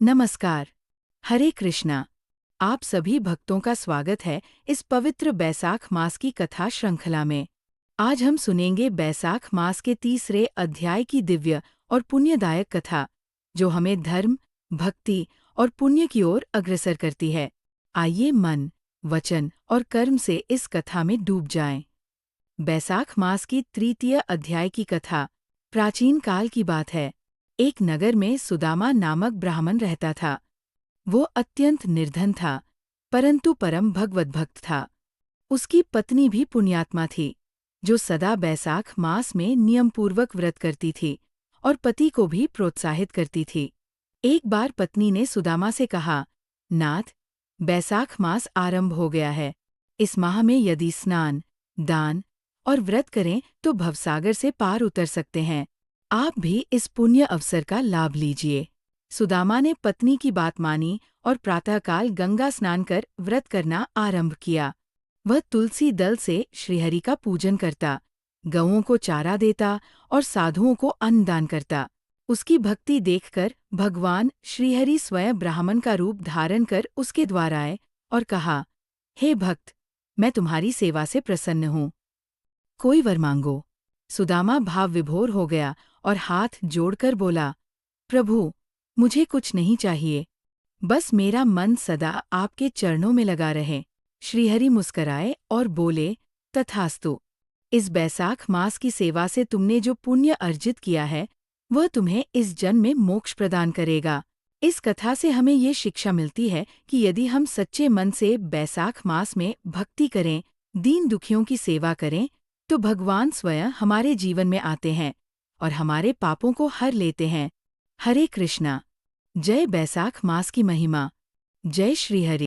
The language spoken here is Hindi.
नमस्कार। हरे कृष्णा। आप सभी भक्तों का स्वागत है इस पवित्र बैसाख मास की कथा श्रृंखला में। आज हम सुनेंगे बैसाख मास के तीसरे अध्याय की दिव्य और पुण्यदायक कथा, जो हमें धर्म, भक्ति और पुण्य की ओर अग्रसर करती है। आइए मन, वचन और कर्म से इस कथा में डूब जाएं। बैसाख मास की तृतीय अध्याय की कथा प्राचीन काल की बात है। एक नगर में सुदामा नामक ब्राह्मण रहता था। वो अत्यंत निर्धन था, परंतु परम भगवत भक्त था। उसकी पत्नी भी पुण्यात्मा थी, जो सदा बैसाख मास में नियमपूर्वक व्रत करती थी और पति को भी प्रोत्साहित करती थी। एक बार पत्नी ने सुदामा से कहा, नाथ, बैसाख मास आरंभ हो गया है। इस माह में यदि स्नान, दान और व्रत करें तो भवसागर से पार उतर सकते हैं। आप भी इस पुण्य अवसर का लाभ लीजिए। सुदामा ने पत्नी की बात मानी और प्रातःकाल गंगा स्नान कर व्रत करना आरंभ किया। वह तुलसी दल से श्रीहरि का पूजन करता, गौओं को चारा देता और साधुओं को अन्न दान करता। उसकी भक्ति देखकर भगवान श्रीहरि स्वयं ब्राह्मण का रूप धारण कर उसके द्वार आए और कहा, हे भक्त, मैं तुम्हारी सेवा से प्रसन्न हूँ। कोई वर मांगो। सुदामा भाव विभोर हो गया और हाथ जोड़कर बोला, प्रभु, मुझे कुछ नहीं चाहिए, बस मेरा मन सदा आपके चरणों में लगा रहे। श्रीहरि मुस्कराए और बोले, तथास्तु। इस बैसाख मास की सेवा से तुमने जो पुण्य अर्जित किया है, वह तुम्हें इस जन्म में मोक्ष प्रदान करेगा। इस कथा से हमें ये शिक्षा मिलती है कि यदि हम सच्चे मन से बैसाख मास में भक्ति करें, दीन दुखियों की सेवा करें, तो भगवान स्वयं हमारे जीवन में आते हैं और हमारे पापों को हर लेते हैं। हरे कृष्णा। जय बैसाख मास की महिमा। जय श्रीहरि।